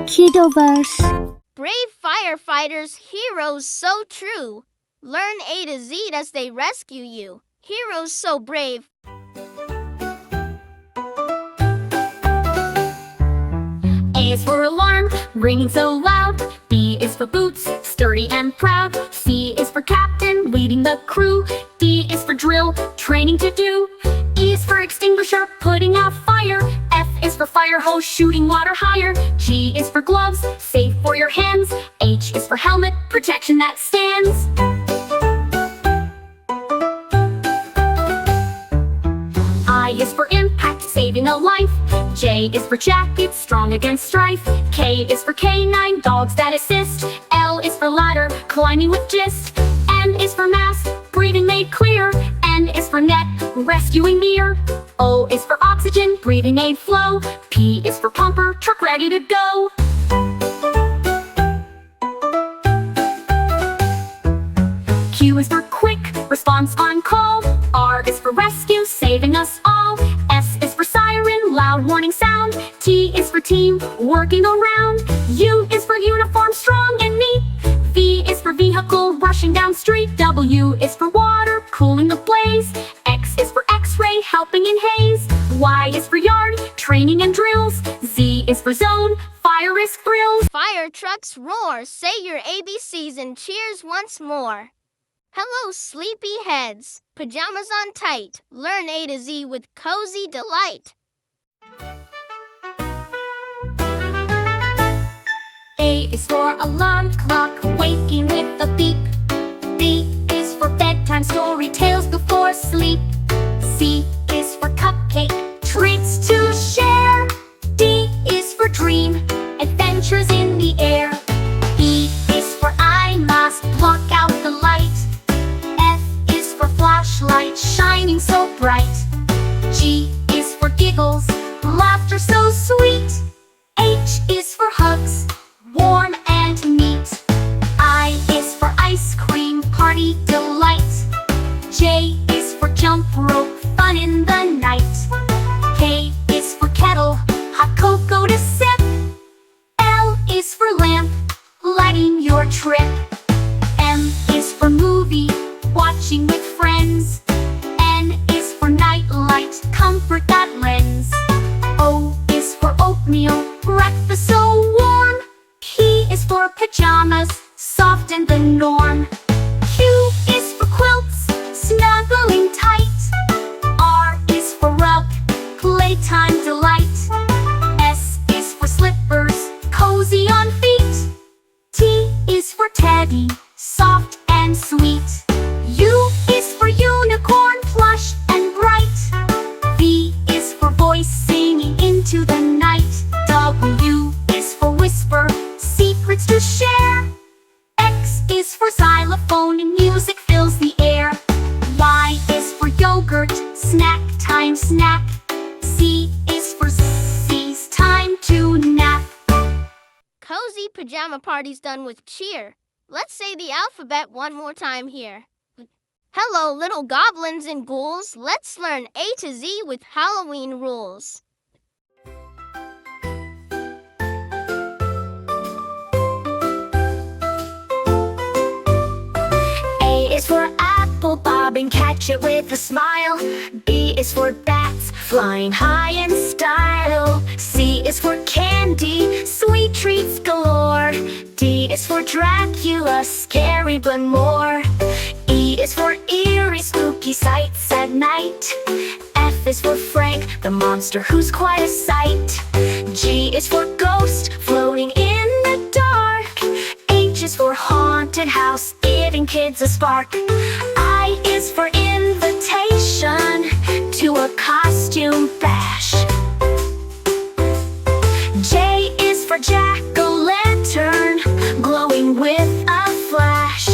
Kiddoverse. Brave firefighters, heroes so true. Learn A to Z as they rescue you. Heroes so brave. A is for alarm, ringing so loud. B is for boots, sturdy and proud. C is for captain, leading the crew. D is for drill, training to do. E is for extinguisher, putting out fire. F is for fire hose, shooting water higher. G is for gloves, safe for your hands. H is for helmet, protection that stands. I is for impact, saving a life. J is for jacket, strong against strife. K is for canine, dogs that assist. L is for ladder, climbing with gist. N is for mask, breathing made clear. N is for net, rescuing near. O is for oxygen, breathing aid flow. P is for pumper, truck ready to go. Q is for quick, response on call. R is for rescue, saving us all. S is for siren, loud warning sound. T is for team, working around. U is for uniform, strong and neat. V is for vehicle, rushing down street. W is for water, cooling the blaze. X is for x-ray, helping in haze. Y is for yard, training and drills. Z is for zone, fire risk thrills. Fire trucks roar, say your ABCs and cheers once more. Hello, sleepy heads. Pajamas on tight. Learn A to Z with cozy delight. A is for alarm clock, waking with a beep. B is for bedtime, story tales before sleep. C is for cupcake, treats to share. D is for dream, adventures in the air. E is for eye mask, block out the light. F is for flashlight, shining so bright. G is for giggles, laughter so sweet. H is for hugs, warm and neat. I is for ice cream, party delight. J is for jump rope, fun in the night. K is for kettle, hot cocoa to sip. L is for lamp, lighting your trip. M is for movie, watching with friends. N is for night light, comfort that lends. O is for oatmeal, breakfast so warm. P is for pajamas, soft and the norm. Q is for quilts, snuggling tight. R is for rug, playtime delight. S is for slippers, cozy on feet. T is for teddy, soft and sweet. U is for unicorn, plush and bright. V is for voice, singing into the night. W is for whisper, secrets to share. X is for xylophone, and music fills the air. Y is for yogurt, snack time snack. C is for C's, time to nap. Cozy pajama party's done with cheer. Let's say the alphabet one more time here. Hello, little goblins and ghouls. Let's learn A to Z with Halloween rules. A is for apple, bob and catch it with a smile. B is for bats, flying high in style. C is for candy, sweet treats galore. D is for Dracula, scary but more. E is for eerie, spooky sights at night. F is for Frank, the monster who's quite a sight. G is for ghost, floating in the dark. H is for haunted house, giving kids a spark. I is for invitation to a costume bash. J is for jack-o'-lantern, glowing with a flash.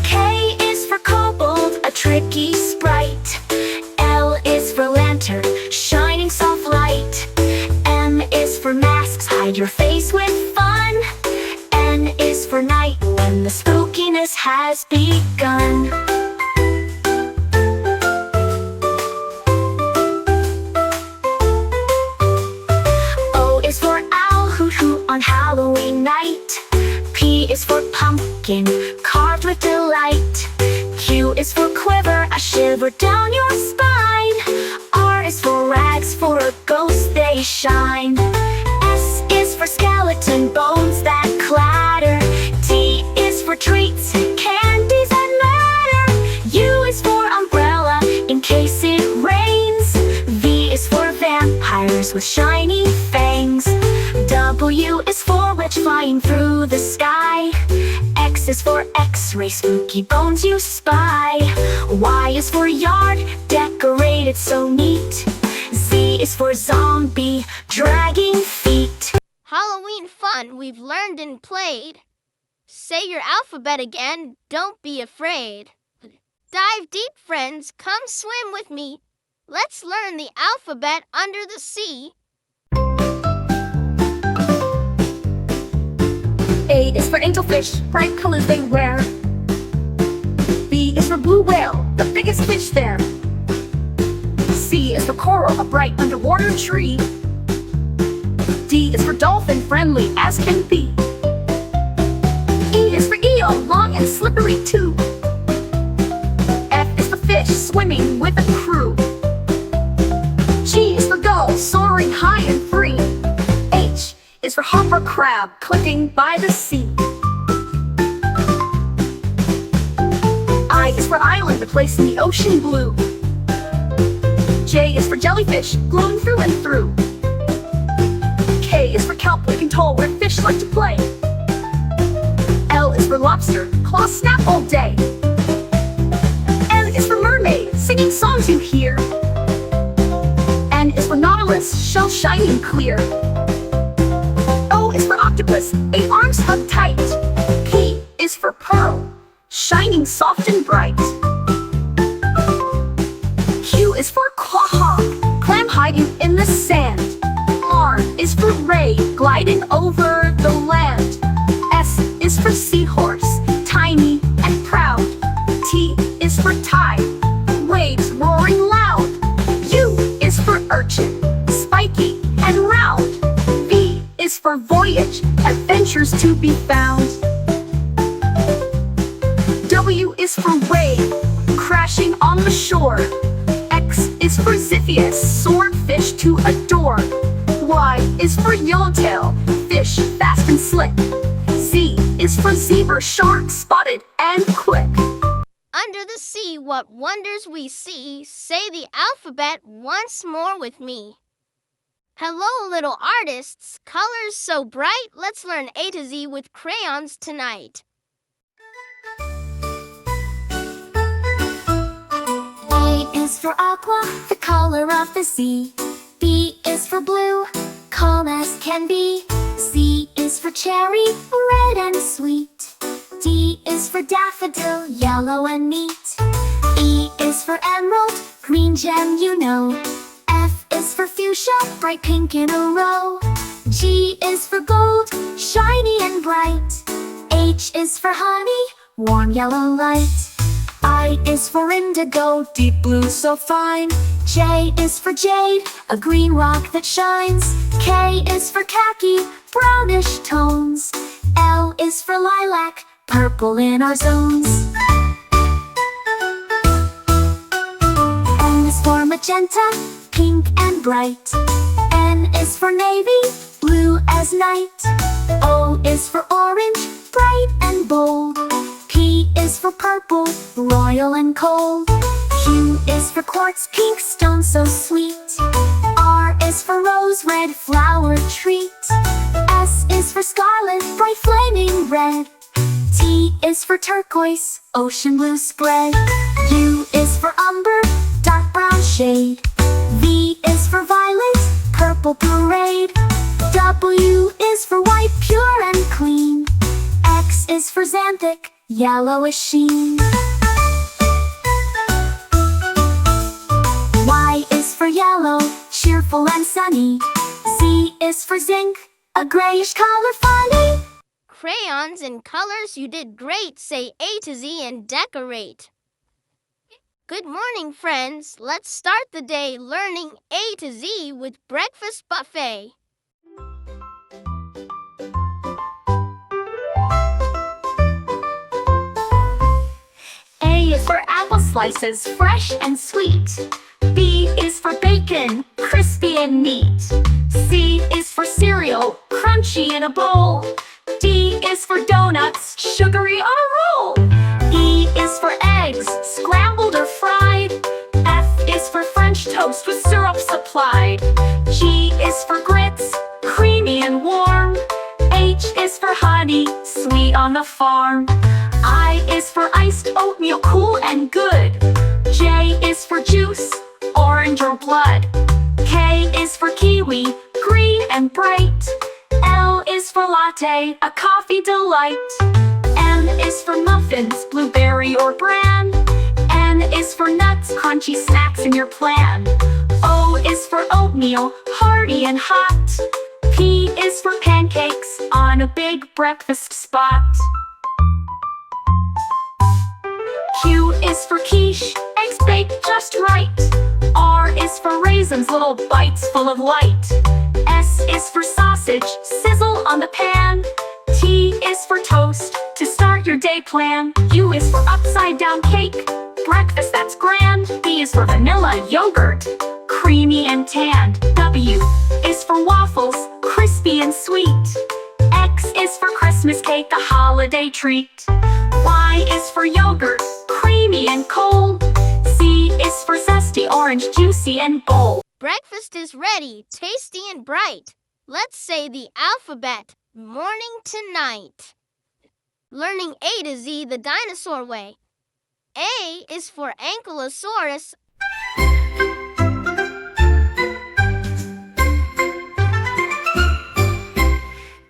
K is for kobold, a tricky sprite. L is for lantern, shining soft light. M is for masks, hide your face with fun. N is for night, when the spookiness has begun. pumpkin, carved with delight. Q is for quiver, a shiver down your spine. R is for rags, for a ghost they shine. S is for skeleton bones that clatter. T is for treats, candies that matter. U is for umbrella, in case it rains. V is for vampires with shiny fangs. W is for witch flying through the sky. X is for X-ray, spooky bones you spy. Y is for yard, decorated so neat. Z is for zombie, dragging feet. Halloween fun we've learned and played. Say your alphabet again, don't be afraid. Dive deep, friends, come swim with me. Let's learn the alphabet under the sea. A is for angelfish, bright colors they wear. B is for blue whale, the biggest fish there. C is for coral, a bright underwater tree. D is for dolphin, friendly as can be. E is for eel, long and slippery too. F is for fish, swimming with a crew. G is for gull, soaring high and free. H is for hopper crab, clicking by the sea. I is for island, a place in the ocean blue. J is for jellyfish, glowing through and through. K is for kelp, looking tall where fish like to play. L is for lobster, claws snap all day. M is for mermaid, singing songs you hear. N is for nautilus, shell shining clear. O is for octopus, 8 arms hug tight. P is for pearl, shining soft and bright. Q is for quahog, clam hiding in the sand. R is for ray, gliding over the land. S is for seahorse, tiny and proud. T is for tide, waves roaring loud. U is for urchin, spiky and round. V is for voyage, adventures to be found. W is for wave, crashing on the shore. X is for Ziphius, swordfish to adore. Y is for yellowtail, fish fast and slick. Z is for zebra, shark spotted and quick. Under the sea, what wonders we see. Say the alphabet once more with me. Hello, little artists, colors so bright. Let's learn A to Z with crayons tonight. A is for aqua, the color of the sea. B is for blue, calm as can be. C is for cherry, red and sweet. D is for daffodil, yellow and neat. E is for emerald, green gem you know. F is for fuchsia, bright pink in a row. G is for gold, shiny and bright. H is for honey, warm yellow light. I is for indigo, deep blue so fine. J is for jade, a green rock that shines. K is for khaki, brownish tones. L is for lilac, purple in our zones. M is for magenta, pink and bright. N is for navy, blue as night. O is for orange, bright and bold. P is for purple, royal and cold. Q is for quartz, pink stone so sweet. R is for rose, red flower treat. S is for scarlet, bright flaming red. T is for turquoise, ocean blue spread. U is for umber, dark brown shade. V is for violet, purple parade. W is for white, pure and clean. X is for xanthic, yellowish sheen. Y is for yellow, cheerful and sunny. Z is for zinc, a grayish color funny. Crayons and colors, you did great. Say A to Z and decorate. Good morning, friends. Let's start the day learning A to Z with Breakfast Buffet. for apple slices, fresh and sweet. B is for bacon, crispy and neat. C is for cereal, crunchy in a bowl. D is for donuts, sugary on a roll. E is for eggs, scrambled or fried. F is for French toast with syrup supplied. G is for grits, creamy and warm. H is for honey, sweet on the farm. I is for iced oatmeal, cool and good. J is for juice, orange or blood. K is for kiwi, green and bright. L is for latte, a coffee delight. M is for muffins, blueberry or bran. N is for nuts, crunchy snacks in your plan. O is for oatmeal, hearty and hot. P is for pancakes, on a big breakfast spot. Q is for quiche, eggs baked just right. R is for raisins, little bites full of light. S is for sausage, sizzle on the pan. T is for toast, to start your day plan. U is for upside down cake, breakfast that's grand. V is for vanilla yogurt, creamy and tanned. W is for waffles, crispy and sweet. X is for Christmas cake, a holiday treat. Y is for yogurt, creamy and cold. Z is for zesty, orange, juicy and bold. Breakfast is ready, tasty and bright. Let's say the alphabet, morning to night. Learning A to Z the dinosaur way. A is for Ankylosaurus.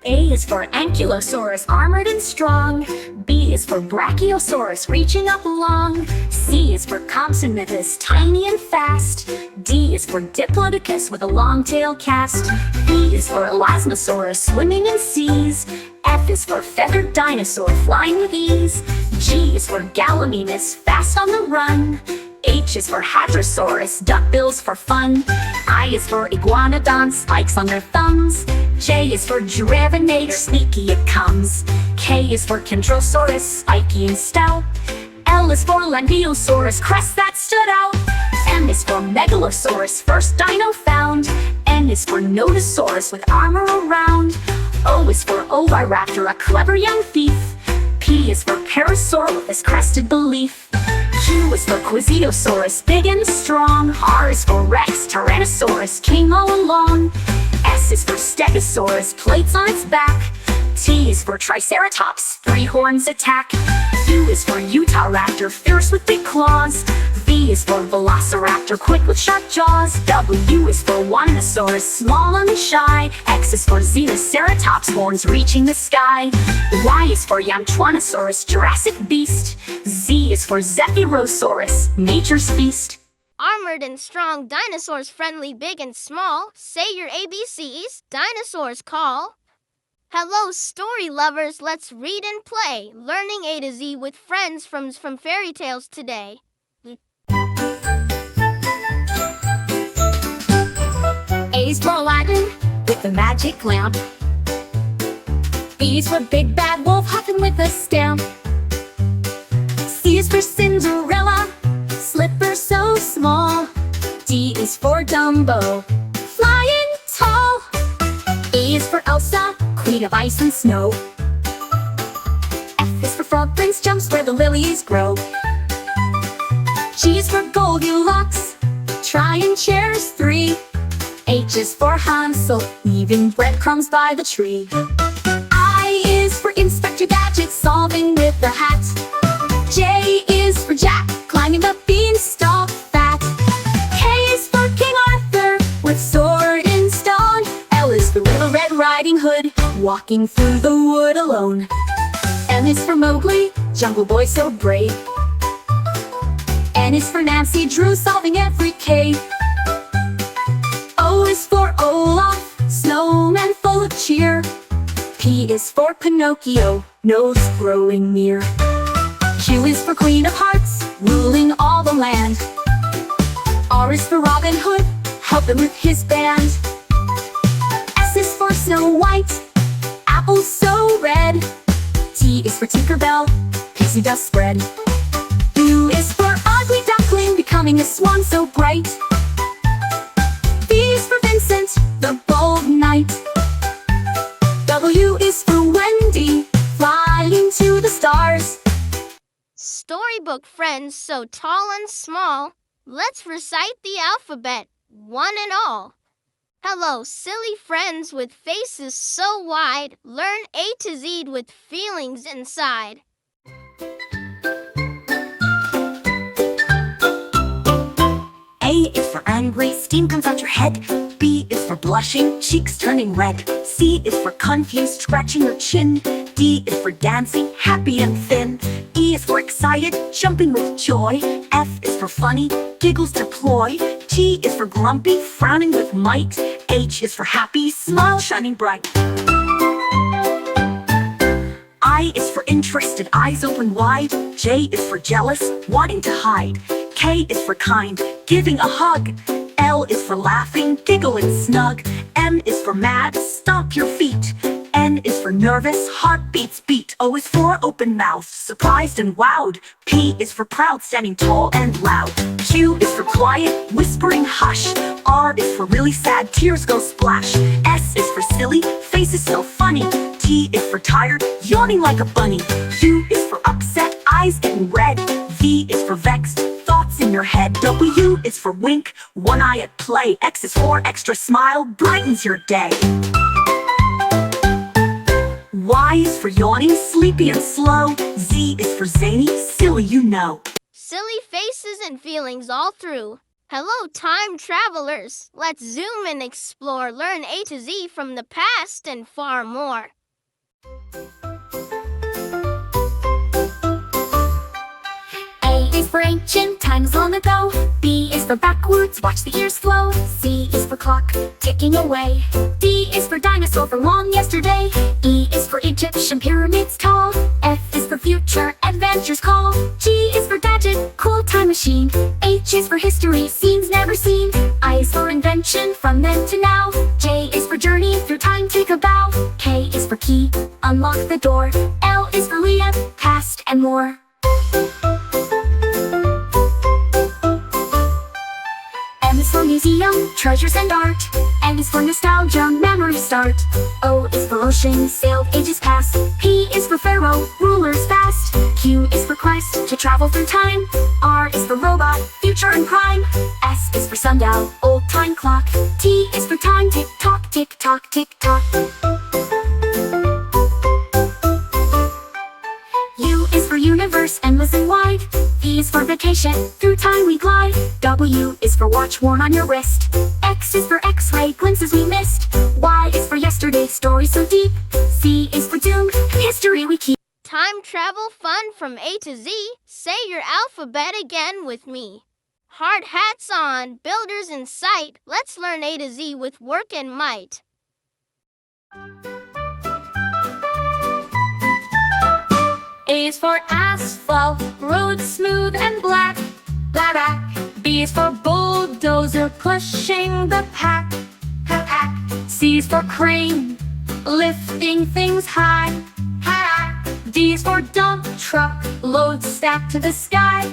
A is for Ankylosaurus, armored and strong. B is for Brachiosaurus, reaching up long. C is for Compsognathus, tiny and fast. D is for Diplodocus, with a long tail cast. E is for Elasmosaurus, swimming in seas. F is for feathered dinosaur, flying with ease. G is for Gallimimus, fast on the run. H is for Hadrosaurus, duckbills for fun. I is for Iguanodon, spikes on their thumbs. J is for Giraffe-nator, sneaky it comes. K is for Chondrosaurus, spiky and stout. L is for Langiosaurus, crest that stood out. M is for Megalosaurus, first dino found. N is for Nodosaurus, with armor around. O is for Oviraptor, a clever young thief. P is for Parasaurolophus, crested belief. Q is for Quiziosaurus, big and strong. R is for Rex, Tyrannosaurus, king all along. S is for Stegosaurus, plates on its back. T is for Triceratops, 3 horns attack. U is for Utahraptor, fierce with big claws. V is for Velociraptor, quick with sharp jaws. W is for Winosaurus, small and shy. X is for Xenoceratops, horns reaching the sky. Y is for Yamchuanosaurus, Jurassic beast. Z is for Zephyrosaurus, nature's feast. Armored and strong dinosaurs, friendly, big and small. Say your ABCs, dinosaurs call. Hello story lovers, let's read and play. Learning A to Z with friends from fairy tales today. A is for Aladdin, with the magic lamp. B is for Big Bad Wolf, huffing with a stamp. C is for Cinderella, slipper so small. D is for Dumbo, flying tall. E is for Elsa, queen of ice and snow. F is for Frog Prince, jumps where the lilies grow. G is for Goldilocks, trying chairs 3. H is for Hansel, leaving breadcrumbs by the tree. I is for Inspector Gadget, solving with the hat. J is for Jack, climbing the beanstalk fat. K is for King Arthur, with sword and stone. L is for Little Red Riding Hood, walking through the wood alone. M is for Mowgli, jungle boy so brave. N is for Nancy Drew, solving every cave. O is for Olaf, snowman full of cheer. P is for Pinocchio, nose growing near. Q is for Queen of Hearts, ruling all the land. R is for Robin Hood, helping with his band. S is for Snow White, apples so red. T is for Tinkerbell, pixie dust spread. U is for ugly duckling, becoming a swan so bright. V is for Vincent, the bold knight. W is for Wendy, flying to the stars. Storybook friends so tall and small, let's recite the alphabet, one and all. Hello, silly friends with faces so wide, learn A to Z with feelings inside. A is for angry, steam comes out your head. B is for blushing, cheeks turning red. C is for confused, scratching your chin. D is for dancing, happy and thin. E is for excited, jumping with joy. F is for funny, giggles to ploy. G is for grumpy, frowning with might. H is for happy, smile shining bright. I is for interested, eyes open wide. J is for jealous, wanting to hide. K is for kind, giving a hug. L is for laughing, giggling snug. M is for mad, stomp your feet. N is for nervous, heartbeats beat. O is for open mouth, surprised and wowed. P is for proud, standing tall and loud. Q is for quiet, whispering hush. R is for really sad, tears go splash. S is for silly, faces so funny. T is for tired, yawning like a bunny. U is for upset, eyes getting red. V is for vexed, thoughts in your head. W is for wink, one eye at play. X is for extra smile, brightens your day. Y is for yawning, sleepy and slow. Z is for zany, silly you know. Silly faces and feelings all through. Hello, time travelers. Let's zoom and explore, learn A to Z from the past and far more. A is for ancient, times long ago. B is for backwards, watch the years flow. C is for clock, ticking away. D is for dinosaur, for long yesterday. E is for Egyptian pyramids tall. F is for future, adventures call. G is for gadget, cool time machine. H is for history, scenes never seen. I is for invention, from then to now. J is for journey, through time take a bow. K is for key, unlock the door. L is for Leah, past and more. M is for museum, treasures and art. N is for nostalgia, memory start. O is for ocean, sailed ages past. P is for pharaoh, rulers fast. Q is for quest, to travel through time. R is for robot, future and crime. S is for sundial, old time clock. T is for time, tick tock, tick tock, tick tock. U is for universe, endless and wide. V is for vacation, through time we glide. W is for watch worn on your wrist. X is for X-ray, glimpses we missed. Y is for yesterday, story so deep. Z is for doom, history we keep. Time travel fun from A to Z. Say your alphabet again with me. Hard hats on, builders in sight. Let's learn A to Z with work and might. A is for asphalt, road smooth and black. Black. B is for bulldozer, pushing the pack. C is for crane, lifting things high. D is for dump truck, load stacked to the sky.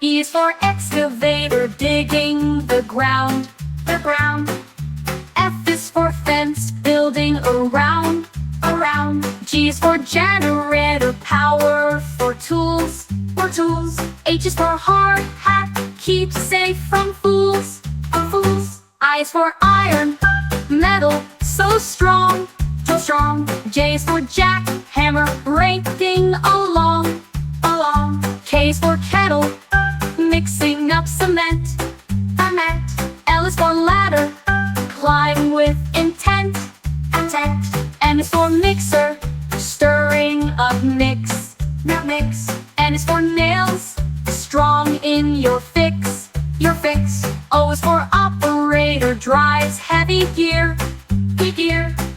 E is for excavator, digging the ground. F is for fence, building around. G is for generator, power for tools. H is for hard hat, keep safe from fools. I is for iron, metal, so strong. J is for jack, hammer, breaking along. K is for kettle, mixing up cement. L is for ladder, climb with intent. M is for mixer, stirring up mix. N is for nails, strong in your fix. O is for operator, drives heavy gear.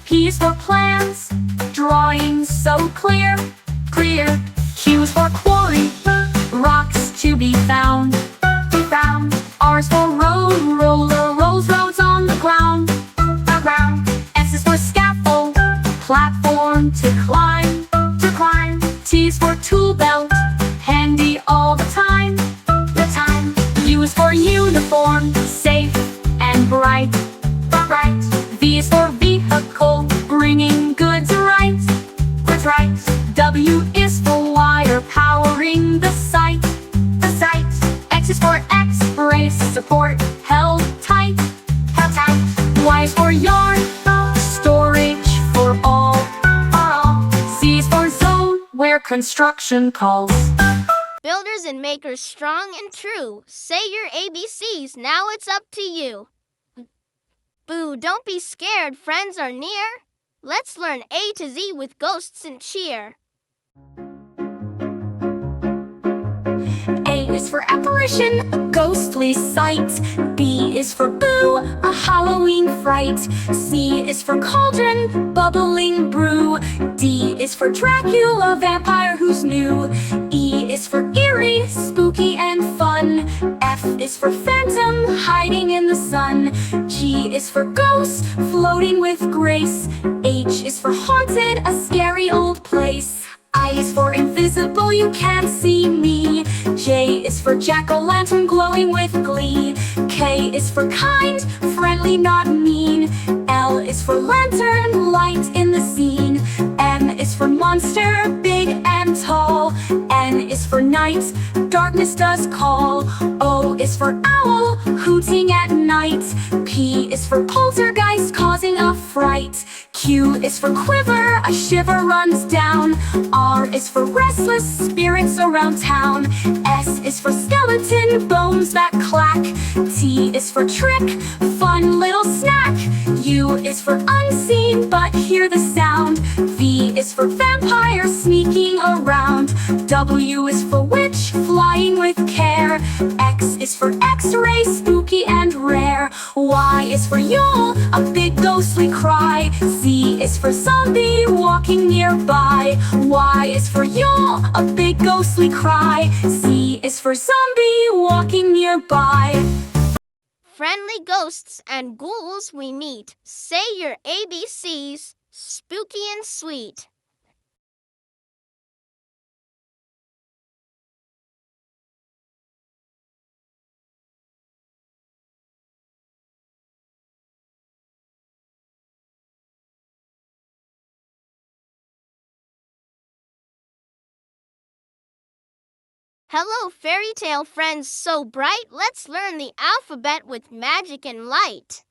P is for plans, drawing so clear. Q is for quarry, rocks to be found. R is for road, roller, rolls roads on the ground. S is for scaffold, platform to climb. T is for tool belt, handy W is for wire powering the site. The site. X is for X-ray support held tight. Held tight. Y is for yarn, storage for all. Z is for zone where construction calls. Builders and makers strong and true. Say your ABCs, now it's up to you. Boo, don't be scared, friends are near. Let's learn A to Z with ghosts and cheer. A is for apparition, a ghostly sight. B is for boo, a Halloween fright. C is for cauldron, bubbling brew. D is for Dracula, vampire who's new. E is for eerie, spooky and fun. F is for phantom, hiding in the sun. G is for ghost, floating with grace. H is for haunted, a scary old place. I is for invisible, you can't see me. J is for jack-o'-lantern, glowing with glee. K is for kind, friendly, not mean. L is for lantern, light in the scene. M is for monster, big and tall. N is for night, darkness does call. O is for owl, hooting at night. P is for poltergeist, causing a fright. Q is for quiver, a shiver runs down. R is for restless spirits around town. S is for skeleton, bones that clack. T is for trick, fun little snack. U is for unseen, but hear the sound. V is for vampire, sneaking around. W is for witch, flying with care. X is for X-ray, spooky and rare. Y is for Yule, a big ghostly cry. Z is for zombie, walking nearby. Y is for Yule, a big ghostly cry. Z is for zombie, walking nearby. Friendly ghosts and ghouls we meet. Say your ABCs, spooky and sweet. Hello, fairy tale friends so bright. Let's learn the alphabet with magic and light.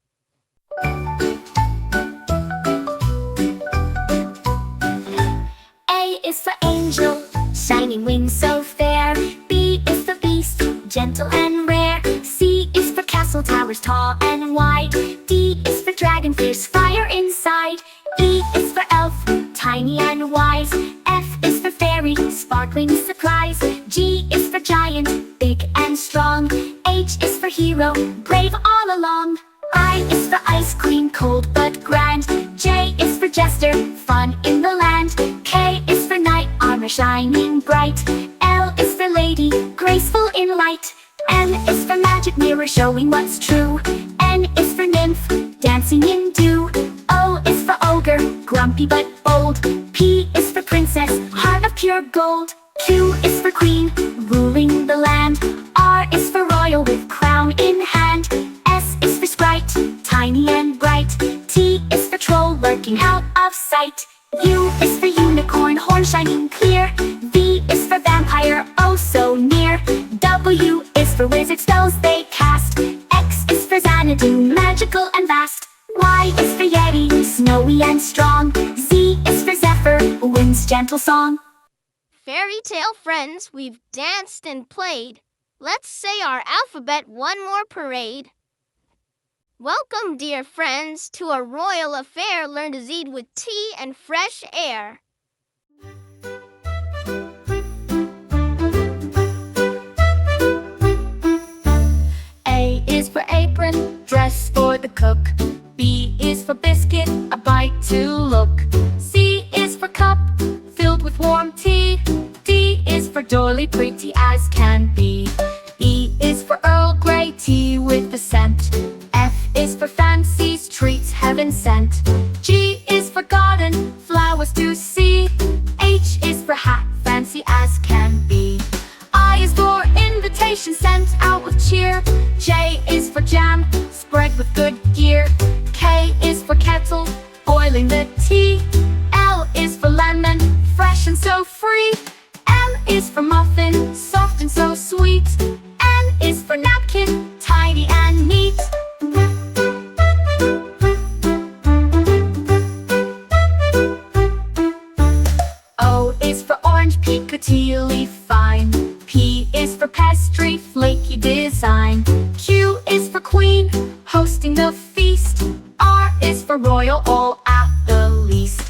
A is for angel, shining wings so fair. B is for beast, gentle and rare. C is for castle towers tall and wide. D is for dragon, fierce fire inside. E is for elf, tiny and wise. F is for fairy, sparkling surprise. G is for giant, big and strong. H is for hero, brave all along. I is for ice queen, cold but grand. J is for jester, fun in the land. K is for knight, armor shining bright. L is for lady, graceful in light. M is for magic mirror, showing what's true. N is for nymph, dancing in dew. O is for ogre, grumpy but bold. P is for princess, heart of pure gold. Q is for queen, ruling the land. R is for royal, with crown in hand. S is for sprite, tiny and bright. T is for troll, lurking out of sight. U is for unicorn, horn shining clear. V is for vampire, oh so near. W is for wizard, spells they cast. X is for Xanadu, magical and vast. Y is for yeti, snowy and strong. Z is for zephyr, wind's gentle song. Fairy tale friends, we've danced and played. Let's say our alphabet one more parade. Welcome, dear friends, to a royal affair. Learn to Z with tea and fresh air. A is for apron, dress for the cook. B is for biscuit, a bite to look. C is for cup, filled with warm tea. D is for doily, pretty as can be. E is for Earl Grey tea with a scent. F is for fancies, treats heaven sent. G is for garden, flowers to see. H is for hat, fancy as can be. I is for invitation sent out with cheer. J is for jam, spread with good gear. K is for kettle, boiling the tea. L is for lemon, fresh fresh and so free. M is for muffin, soft and so sweet. N is for napkin, tidy and neat. O is for orange, piccatily fine. P is for pastry, flaky design. Q is for queen, hosting the feast. R is for royal, all at the least.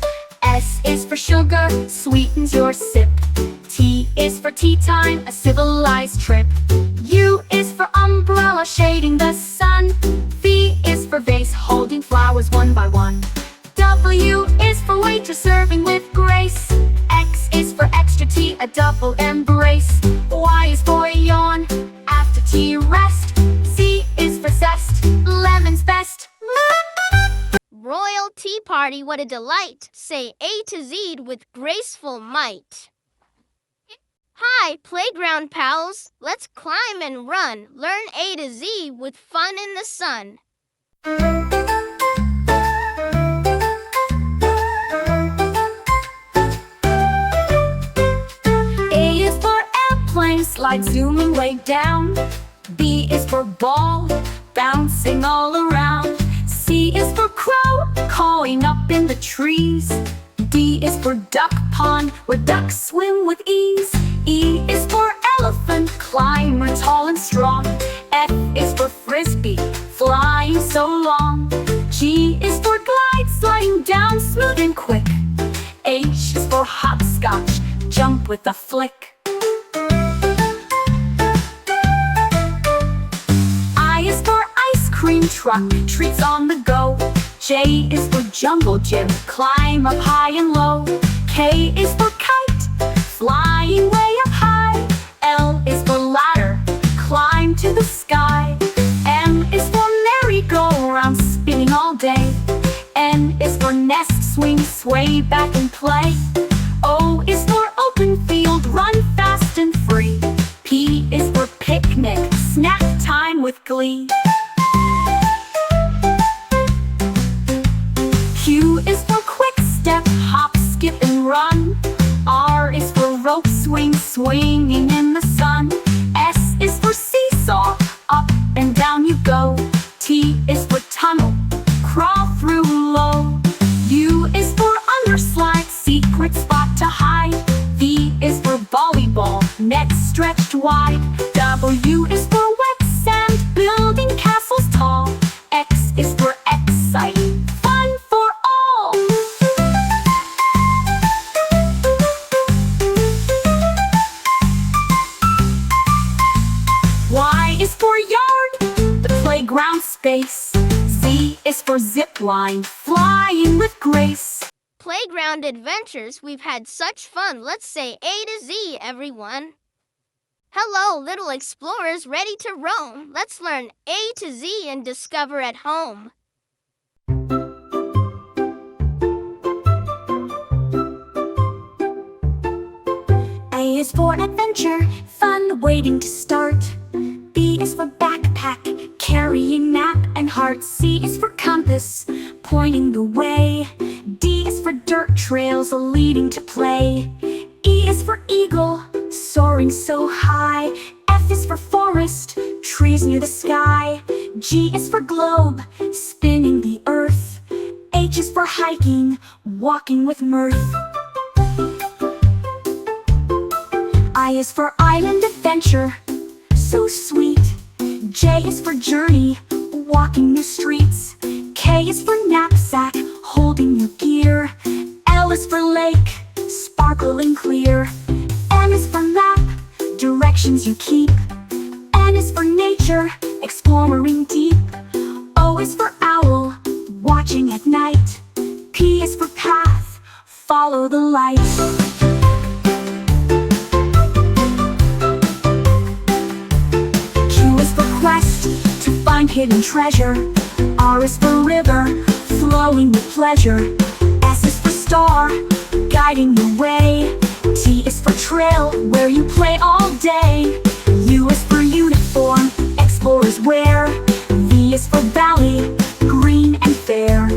S is for sugar, sweetens your sip. T is for tea time, a civilized trip. U is for umbrella, shading the sun. V is for vase, holding flowers one by one. W is for waitress, serving with grace. X is for extra tea, a double embrace. Y is for yawn, after tea rest. Z is for zest, lemon's best. Royal tea party, what a delight! Say A to Z with graceful might. Hi, playground pals. Let's climb and run. Learn A to Z with fun in the sun. A is for airplane, slide zooming way down. B is for ball, bouncing all around. C is for crow, cawing up in the trees. D is for duck pond, where ducks swim with ease. E is for elephant, climber tall and strong. F is for frisbee, flying so long. G is for glide, sliding down smooth and quick. H is for hopscotch, jump with a flick. I is for ice cream truck, treats on the go. J is for jungle gym, climb up high and low. K is for kite, flying way up high. L is for ladder, climb to the sky. M is for merry-go-round, spinning all day. N is for nest, swing, sway back and play. O is for open field, run fast and free. P is for picnic, snack time with glee. Q is for quick step, hop, skip and run. R is for rope swing, swinging in the sun. S is for seesaw, up and down you go. T is for tunnel, crawl through low. U is for underslide, secret spot to hide. V is for volleyball, net stretched wide. W is for wet sand, building castles tall. X is for exciting, fun for all. Y is for yard, the playground space. Z is for zip line, flying with grace. Playground adventures, we've had such fun. Let's say A to Z, everyone. Hello, little explorers ready to roam. Let's learn A to Z and discover at home. A is for adventure, fun waiting to start. B is for backpack, carrying map and heart. C is for compass, pointing the way. D is for dirt trails leading to play. E is for eagle, soaring so high. F is for forest, trees near the sky. G is for globe, spinning the earth. H is for hiking, walking with mirth. I is for island adventure, so sweet. J is for journey, walking new streets. K is for knapsack, holding your gear. L is for lake, sparkling clear. M is for map, directions you keep. N is for nature, exploring deep. O is for owl, watching at night. P is for path, follow the light. Q is for quest, to find hidden treasure. R is for river, flowing with pleasure. S is for star, guiding the way. T is for trail, where you play all day. U is for uniform, explorers wear. V is for valley, green and fair.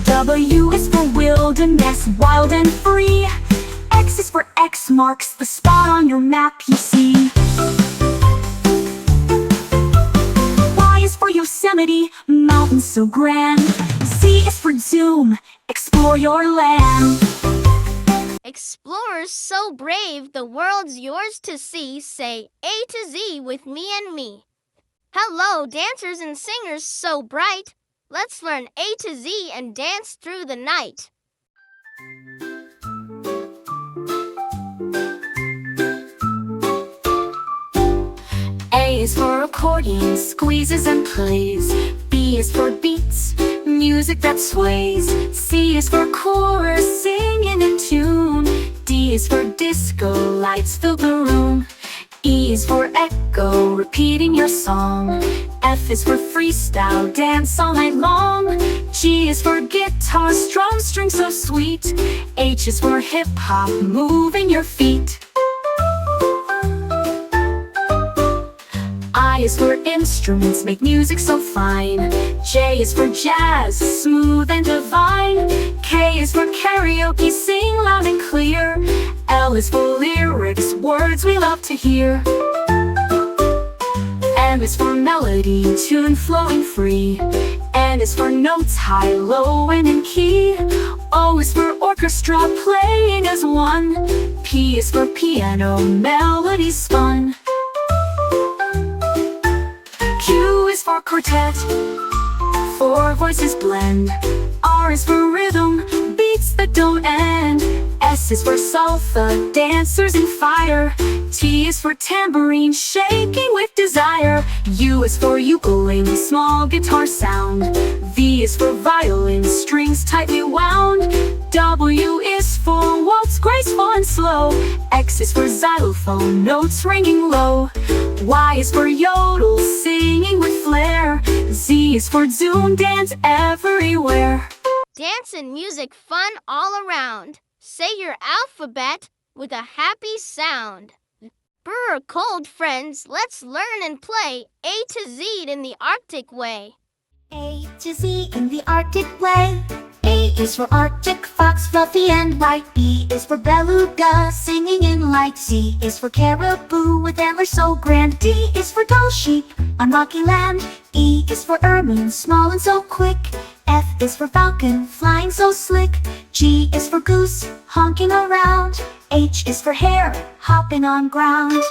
W is for wilderness, wild and free. marks the spot on your map you see. Y is for Yosemite, mountains so grand. Z is for zoom, explore your land. Explorers so brave, the world's yours to see. Say A to Z with me and me. Hello, dancers and singers so bright. Let's learn A to Z and dance through the night. A is for accordion, squeezes and plays. B is for beats, music that sways. C is for chorus, singing in tune. D is for disco, lights fill the room. E is for echo, repeating your song. F is for freestyle, dance all night long. G is for guitar, strum string so sweet. H is for hip-hop, moving your feet. I is for instruments, make music so fine. J is for jazz, smooth and divine. K is for karaoke, sing loud and clear. L is for lyrics, words we love to hear. M is for melody, tune flowing free. N is for notes high, low, and in key. O is for orchestra, playing as one. P is for piano, melodies spun. Q is for quartet, four voices blend. R is for rhythm, beats that don't end. S is for salsa, dancers in fire. T is for tambourine, shaking with desire. U is for ukulele, small guitar sound. V is for violin, strings tightly wound. W is for waltz, graceful and slow. X is for xylophone, notes ringing low. Y is for yodel, singing with flair. Z is for zoom, dance everywhere. Dance and music fun all around. Say your alphabet with a happy sound. Brr, cold friends, let's learn and play A to Z in the Arctic way. A to Z in the Arctic way. A is for Arctic fox, fluffy and white. B is for beluga, singing in light. C is for caribou with antlers so grand. D is for tall sheep on rocky land. E is for ermine, small and so quick. F is for falcon, flying so slick. G is for goose, honking around. H is for hare, hopping on ground.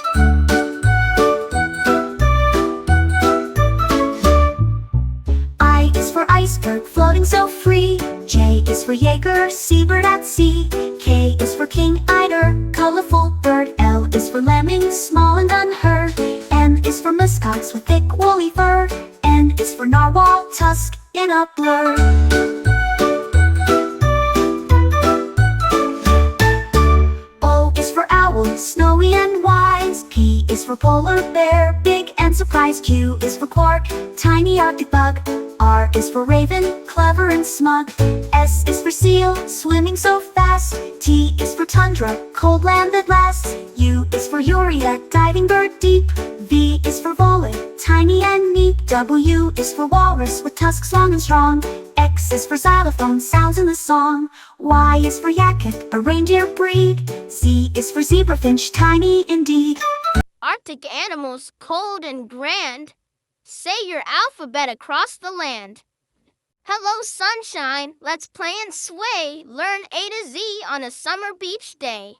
I is for iceberg, floating so free. J is for Jaeger, seabird at sea. K is for king eider, colorful bird. L is for lemming, small and unheard. M is for muskox with thick woolly fur. N is for narwhal, tusk in a blur. O is for owl, snowy and wise. P is for polar bear, big and surprised. Q is for quark, tiny Arctic bug. R is for raven, clever and smug. S is for seal, swimming so fast. T is for tundra, cold land that lasts. U is for urea, diving bird deep. V is for volley, tiny and neat. W is for walrus with tusks long and strong. X is for xylophone, sounds in the song. Y is for yakut, a reindeer breed. Z is for zebrafinch, tiny indeed. Arctic animals cold and grand. Say your alphabet across the land. Hello, sunshine. Let's play and sway. Learn A to Z on a summer beach day.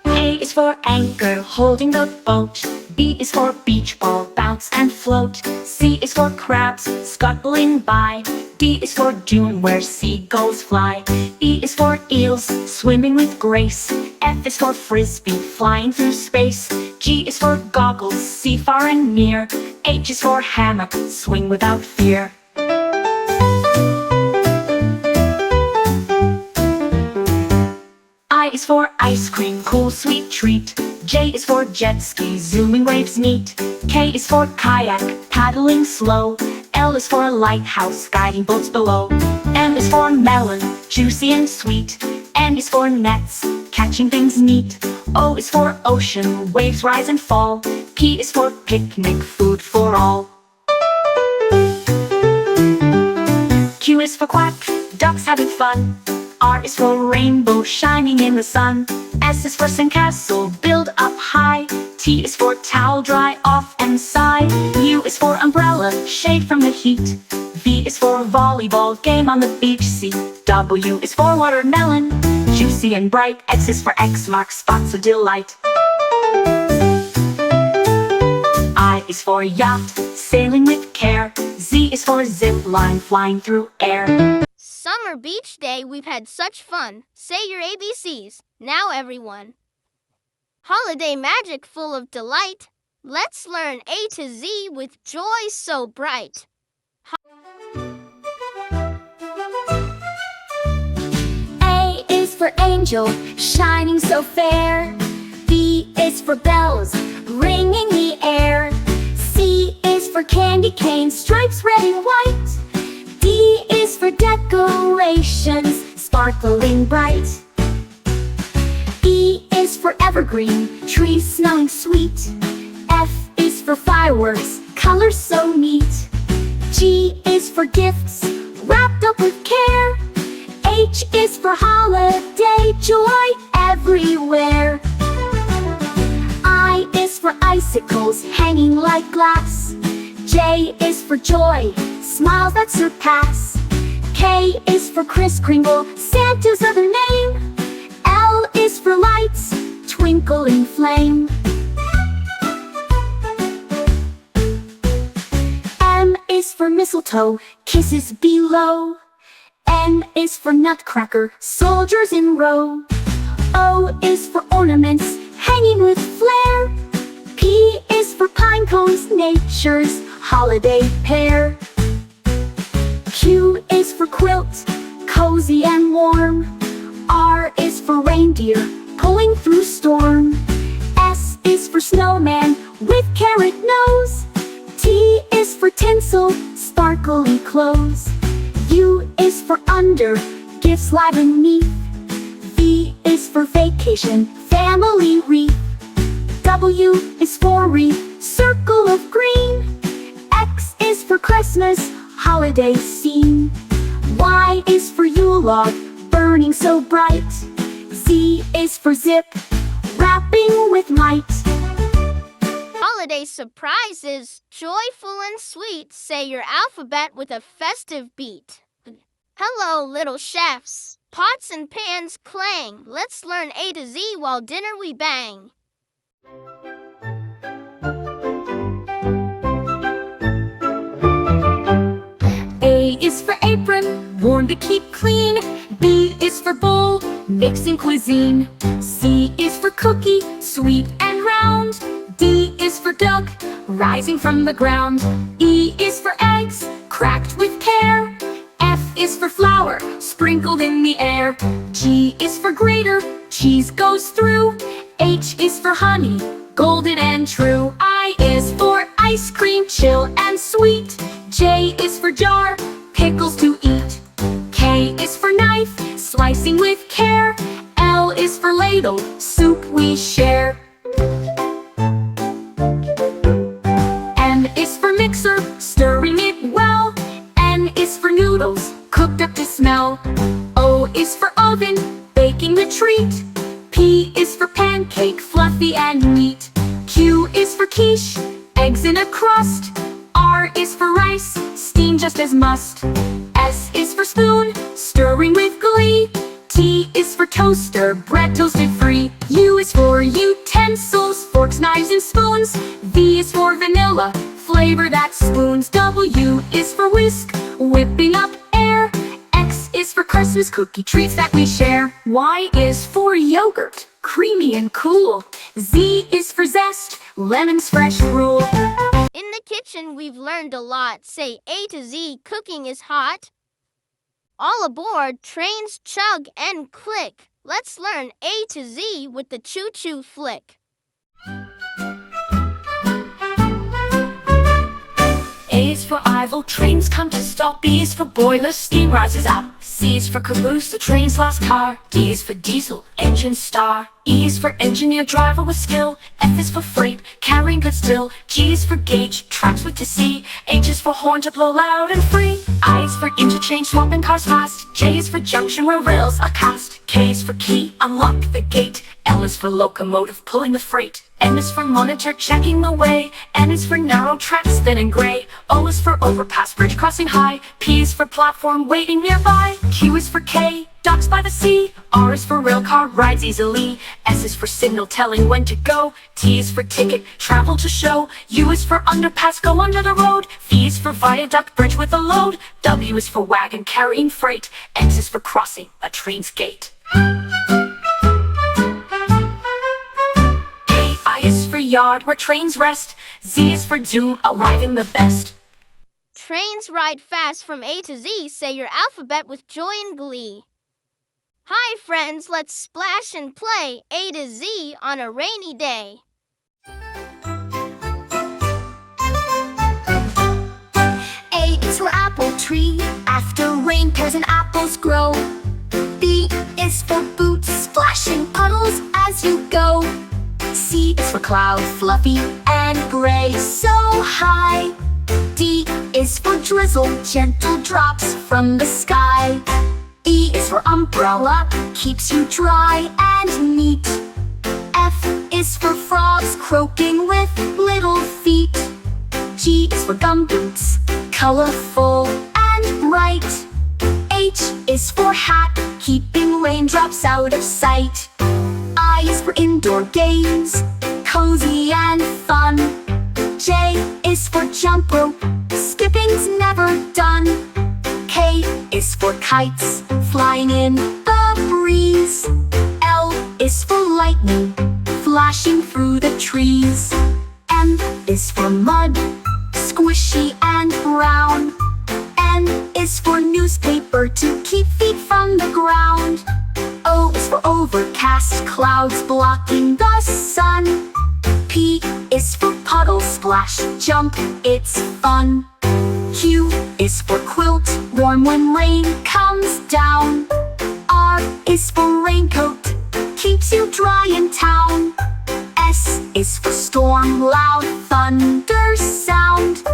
A is for anchor, holding the boat. B is for beach ball, bounce and float. C is for crabs, scuttling by. D is for dune, where seagulls fly. E is for eels, swimming with grace. F is for frisbee, flying through space. G is for goggles, see far and near. H is for hammock, swing without fear. I is for ice cream, cool sweet treat. J is for jet ski, zooming waves neat. K is for kayak, paddling slow. L is for a lighthouse, guiding boats below. M is for melon, juicy and sweet. N is for nets, catching things neat. O is for ocean, waves rise and fall. P is for picnic, food for all. Q is for quack, ducks having fun. R is for rainbow shining in the sun. S is for sandcastle, build up high. T is for towel, dry off and sigh. U is for umbrella, shade from the heat. V is for volleyball, game on the beach. C, W is for watermelon, juicy and bright. X is for X marks spots of delight. I is for yacht, sailing with care. Z is for zip line, flying through air. Summer beach day, we've had such fun. Say your ABCs, now everyone. Holiday magic full of delight. Let's learn A to Z with joy so bright. A is for angel, shining so fair. B is for bells, ringing the air. C is for candy cane, stripes red and white. D is for decorations, sparkling bright. E is for evergreen, trees smelling sweet. F is for fireworks, colors so neat. G is for gifts, wrapped up with care. H is for holiday, joy everywhere. I is for icicles, hanging like glass. J is for joy, smiles that surpass. K is for Kris Kringle, Santa's other name. L is for lights, twinkling flame. M is for mistletoe, kisses below. N is for nutcracker, soldiers in row. O is for ornaments, hanging with flair. P is for pine cones, nature's holiday pair. Q is for quilt, cozy and warm. R is for reindeer, pulling through storm. S is for snowman, with carrot nose. T is for tinsel, sparkly clothes. U is for under, gifts lie beneath. V is for vacation, family wreath. W is for wreath, circle of green. X is for Christmas, holiday scene. Y is for Yule log, burning so bright. Z is for zip, wrapping with might. Holiday surprises, joyful and sweet. Say your alphabet with a festive beat. Hello, little chefs. Pots and pans clang. Let's learn A to Z while dinner we bang. A is for apron, worn to keep clean. B is for bowl, mixing cuisine. C is for cookie, sweet and round. D is for duck, rising from the ground. E is for eggs, cracked with care. F is for flour, sprinkled in the air. G is for grater, cheese goes through. H is for honey, golden and true. I is for ice cream, chill and sweet. J is for jar, pickles to eat. K is for knife, slicing with care. L is for ladle, soup we share. M is for mixer, stirring it well. N is for noodles, cooked up to smell. O is for oven, baking the treat. P is for pancake, fluffy and neat. Q is for quiche, eggs in a crust. R is for rice, steamed just as must. S is for spoon, stirring with glee. T is for toaster, bread toasted free. U is for utensils, forks, knives, and spoons. V is for vanilla, flavor that spoons. W is for whisk, whipping up air. X is for Christmas cookie treats that we share. Y is for yogurt, creamy and cool. Z is for zest, lemons fresh rule. In the kitchen, we've learned a lot. Say A to Z, cooking is hot. All aboard, trains chug and click. Let's learn A to Z with the choo-choo flick. A is for idle, trains come to stop. B is for boiler, steam rises up. C is for caboose, the train's last car. D is for diesel, engine star. E is for engineer, driver with skill. F is for freight, carrying goods still. G is for gauge, tracks with to see. H is for horn to blow loud and free. I is for interchange, swapping cars fast. J is for junction where rails are cast. K is for key, unlock the gate. L is for locomotive, pulling the freight. M is for monitor, checking the way. N is for narrow tracks, thin and gray. O is for overpass, bridge crossing high. P is for platform, waiting nearby. Q is for K, docks by the sea. R is for rail car, rides easily. S is for signal, telling when to go. T is for ticket, travel to show. U is for underpass, go under the road. V is for viaduct, bridge with a load. W is for wagon, carrying freight. X is for crossing, a train's gate. Is for yard where trains rest. Z is for zoom, arriving the best. Trains ride fast from A to Z. Say your alphabet with joy and glee. Hi friends, let's splash and play A to Z on a rainy day. A is for apple tree. After rain, pears and apples grow. B is for boots, splashing puddles as you go. C is for cloud, fluffy and gray, so high. D is for drizzle, gentle drops from the sky. E is for umbrella, keeps you dry and neat. F is for frogs, croaking with little feet. G is for gumboots, colorful and bright. H is for hat, keeping raindrops out of sight. I is for indoor games, cozy and fun. J is for jump rope, skipping's never done. K is for kites, flying in the breeze. L is for lightning, flashing through the trees. M is for mud, squishy and brown. N is for newspaper, to keep feet from the ground. O is for overcast, clouds blocking the sun. P is for puddle, splash, jump, it's fun. Q is for quilt, warm when rain comes down. R is for raincoat, keeps you dry in town. S is for storm, loud thunder sound.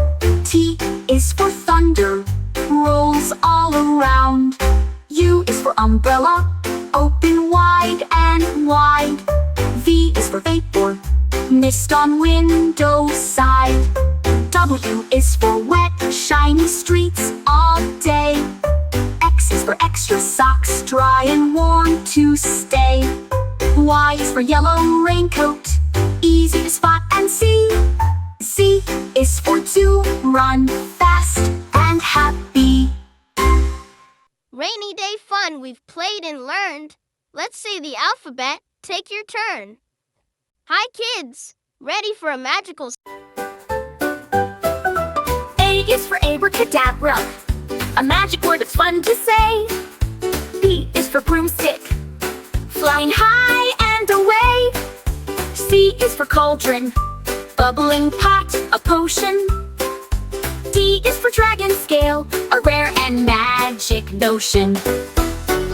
T is for thunder, rolls all around. U is for umbrella, open wide and wide. V is for vapor, mist on window side. W is for wet, shiny streets all day. X is for extra socks, dry and warm to stay. Y is for yellow raincoat, easy to spot and see. Z is for to run fast and happy. Rainy day fun, we've played and learned. Let's say the alphabet, take your turn. Hi kids, ready for a magical... A is for abracadabra, a magic word that's fun to say. B is for broomstick, flying high and away. C is for cauldron, bubbling pot, a potion. D is for dragon scale, a rare and magic notion.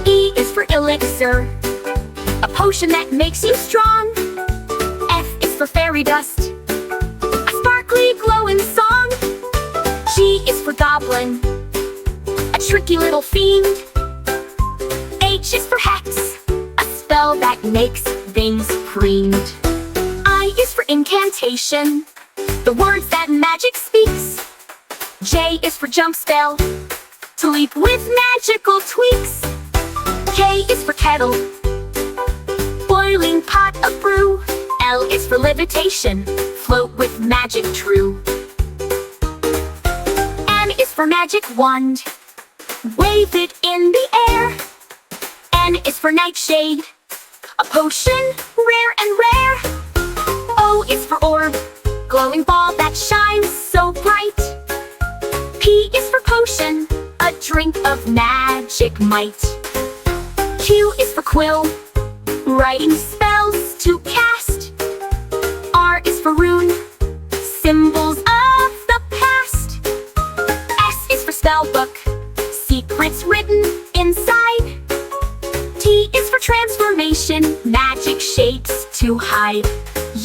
E is for elixir, a potion that makes you strong. F is for fairy dust, a sparkly glowing song. G is for goblin, a tricky little fiend. H is for hex, a spell that makes things preened. I is for incantation, the words that magic speaks. J is for jump spell, to leap with magical tweaks. K is for kettle, boiling pot of brew. L is for levitation, float with magic true. M is for magic wand, wave it in the air. N is for nightshade, a potion rare and rare. O is for orb, glowing ball that shines so bright. P is for potion, a drink of magic might. Q is for quill, writing spells to cast. R is for rune, symbols of the past. make shapes to hide.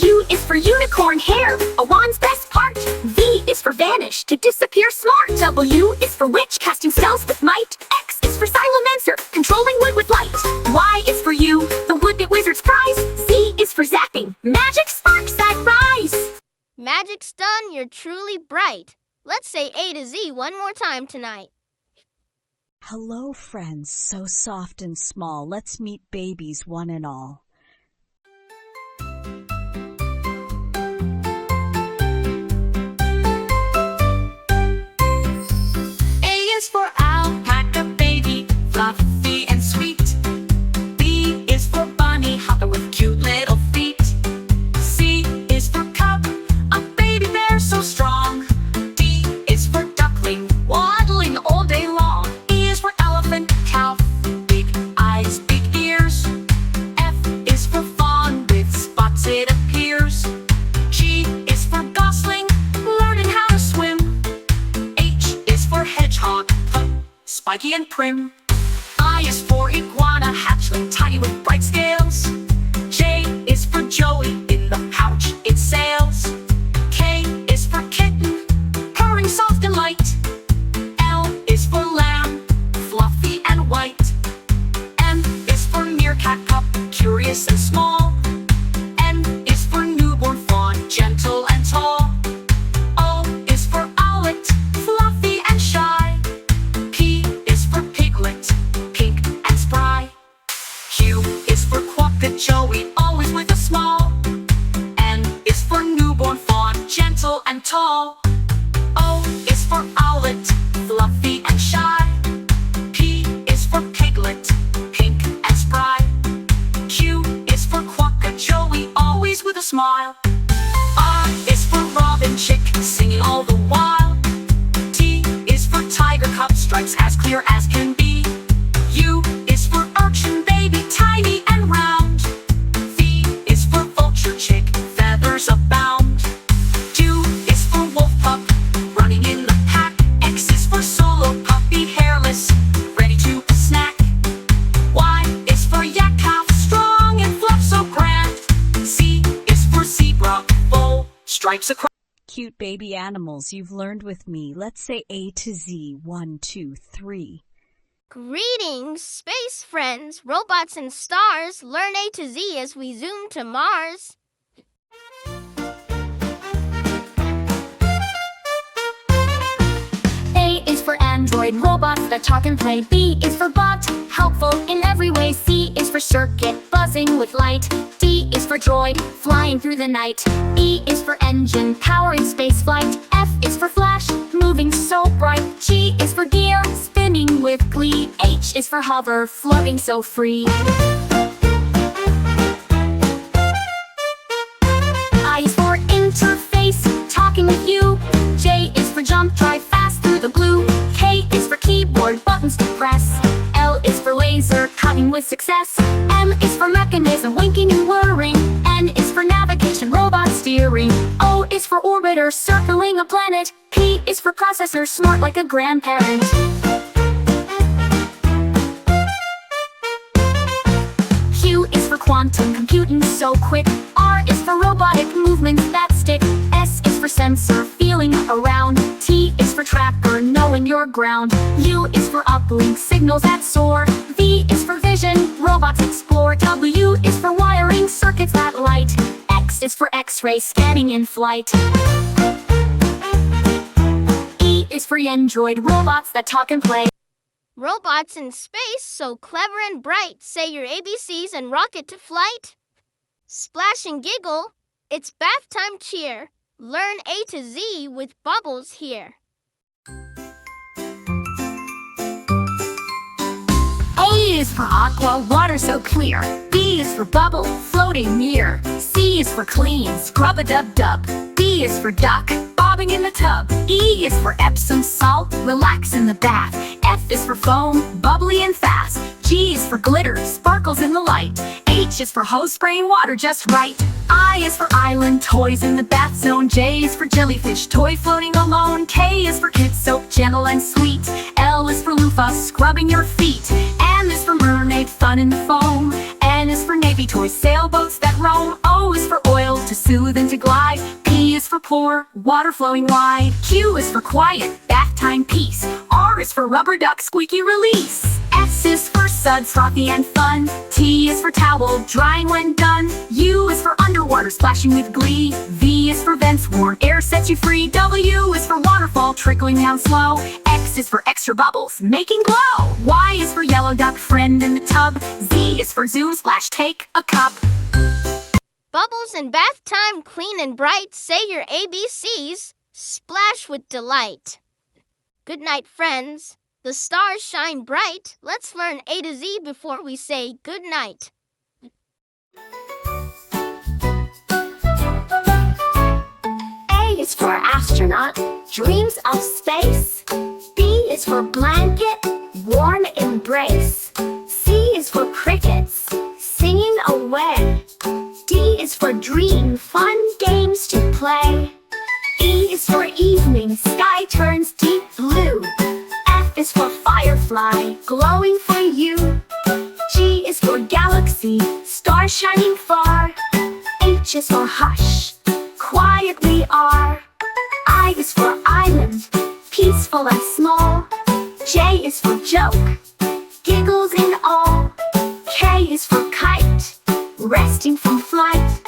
U is for unicorn hair, a wand's best part. V is for vanish, to disappear smart. W is for witch, casting spells with might. X is for silencer, controlling wood with light. Y is for you, the wood that wizards prize. Z is for zapping, magic sparks that rise. Magic's done, you're truly bright. Let's say A to Z one more time tonight. Hello, friends, so soft and small. Let's meet babies one and all. A is for alpaca baby, fluffy and sweet. B is for bunny hopper with cute little feet. C is for cub, a baby bear so strong. D is for duckling, waddling all day long. E is for elephant, cow, big eyes, big ears. F is for fawn, with spots it appears. G is for gosling, learning how to swim. H is for hedgehog, spiky and prim. I is for iguana, hatchling, tiny with bright scales. J is for Joey, in the pouch it sails. K is for kitten, purring soft and light. L is for lamb, fluffy and white. M is for meerkat pup, curious and small. N is for newborn fawn, gentle and tall. O is for owlet, fluffy and shy. P is for piglet, pink and spry. Q is for quokka Joey, always with a smile. N is for newborn fawn, gentle and tall. O is for owlet, fluffy and shy. P is for piglet, pink and spry. Q is for quokka Joey, always with a smile. R is for robin chick, singing all the while. T is for tiger cub, stripes as clear as can be. U is for urchin baby, tiny and round. V is for vulture chick, feathers abound. Q is for wolf pup, running in the pack. X is for solo puppy, hairless, ready to snack. Y is for yak calf, strong and fluff so grand. Z is for zebra, bow, stripes across. Cute baby animals you've learned with me. Let's say A to Z, 1, 2, 3. Greetings, space friends, robots and stars. Learn A to Z as we zoom to Mars. A is for android, robots that talk and play. B is for bot, helpful in every way. C is for circuit, buzzing with light. D is for droid, flying through the night. E is for engine, powering space flight. F is for flash, moving so bright. G is for gear, spinning with glee. H is for hover, floating so free. I is for interface, talking with you. J is for jump, drive fast through the blue. K is for keyboard, buttons to press. L is for laser, cutting with success. M is for mechanism, winking and whirring. N is for navigation, robot steering. O is for orbiter, circling a planet. P is for processor, smart like a grandparent. Q is for quantum computing so quick. R is for robotic movements that stick. S is for sensor, feeling around. T is for tracker, knowing your ground. U is for uplink, signals that soar. V is for vision, robots explore. W is for wiring, circuits that light. X is for X-ray, scanning in flight. E is for android, robots that talk and play. Robots in space, so clever and bright. Say your ABCs and rocket to flight. Splash and giggle, it's bath time cheer. Learn A to Z with bubbles here. A is for aqua, water so clear. B is for bubble, floating near. C is for clean, scrub-a-dub-dub. D is for duck, bobbing in the tub. E is for Epsom salt, relax in the bath. F is for foam, bubbly and fast. G is for glitter, sparkles in the light. H is for hose spraying water just right. I is for island, toys in the bath zone. J is for jellyfish, toy floating alone. K is for kid soap, gentle and sweet. L is for loofah, scrubbing your feet. M is for mermaid, fun in the foam. N N is for navy toys, sailboats that roam. O is for oil, to soothe and to glide. P is for pour, water flowing wide. Q is for quiet, bath time peace. R is for rubber duck, squeaky release. S is for suds, frothy and fun. T is for towel, drying when done. U is for underwater, splashing with glee. V is for vents, warm air sets you free. W is for waterfall, trickling down slow. X is for extra bubbles, making glow. Y is for yellow duck, friend in the tub. Z is for zoom, splash, take a cup. Bubbles in bath time, clean and bright. Say your ABCs, splash with delight. Good night, friends. The stars shine bright. Let's learn A to Z before we say good night. A is for astronaut, dreams of space. B is for blanket, warm embrace. C is for crickets, singing away. D is for dream, fun games to play. E is for evening, sky turns deep blue. F is for firefly, glowing for you. G is for galaxy, stars shining far. H is for hush, quiet we are. I is for island, peaceful and small. J is for joke, giggles in all. K is for kite, resting from flight.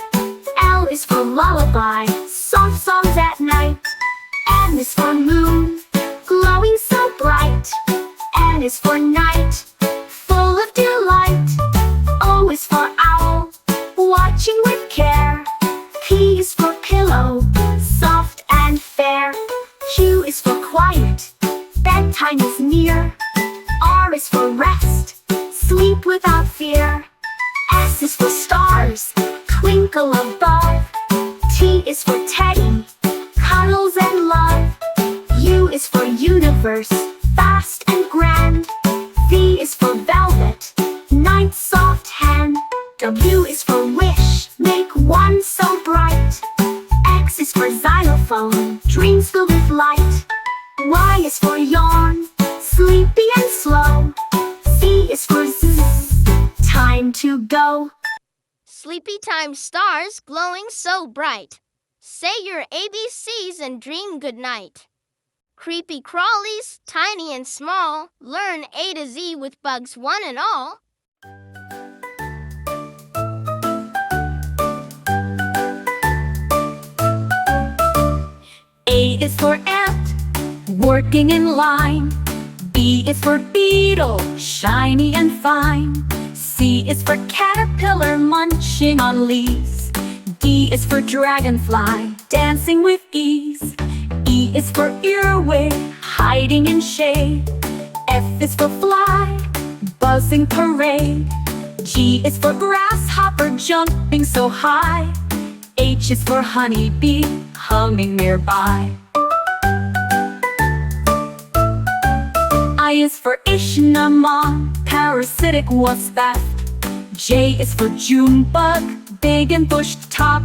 L is for lullaby, soft songs at night. M is for moon, glowing so bright. N is for night, full of delight. O is for owl, watching with care. P is for pillow, soft and fair. Q is for quiet, bedtime is near. R is for rest, sleep without fear. S is for stars, twinkle above. T is for teddy, cuddles and love. U is for universe, vast and grand. V is for velvet, night's soft hand. W is for wish, make one so bright. X is for xylophone, dreams filled with light. Y is for yawn, sleepy and slow. Z is for zzz, time to go. Sleepy time stars glowing so bright. Say your ABCs and dream good night. Creepy crawlies, tiny and small. Learn A to Z with bugs one and all. A is for ant, working in line. B is for beetle, shiny and fine. C is for caterpillar, munching on leaves. D is for dragonfly, dancing with ease. E is for earwig, hiding in shade. F is for fly, buzzing parade. G is for grasshopper, jumping so high. H is for honeybee, humming nearby. I is for ichneumon, parasitic wasp that. J is for June bug, big and bushed top.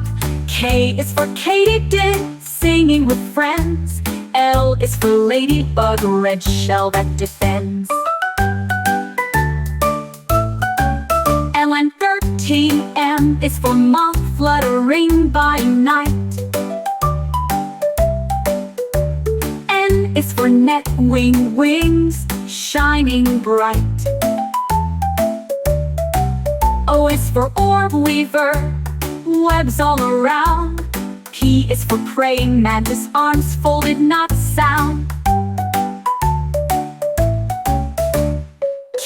K is for katydid, singing with friends. L is for ladybug, red shell that defends. LN13, M is for moth, fluttering by night. N is for net, wings, shining bright. O is for orb weaver, webs all around. P is for praying mantis, arms folded, not sound.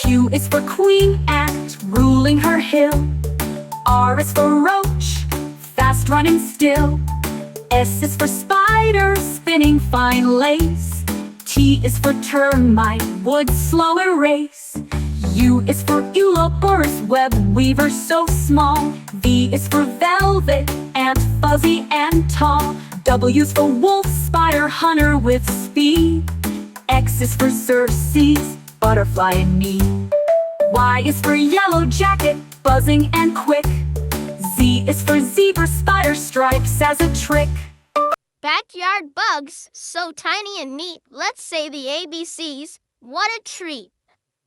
Q is for queen ant, ruling her hill. R is for roach, fast running still. S is for spider, spinning fine lace. T is for termite, wood slow erase. U is for Ouroboros, web weaver so small. V is for velvet, ant fuzzy and tall. W is for wolf, spider hunter with speed. X is for Xerxes, butterfly in need. Y is for yellow jacket, buzzing and quick. Z is for zebra, spider stripes as a trick. Backyard bugs, so tiny and neat. Let's say the ABCs. What a treat!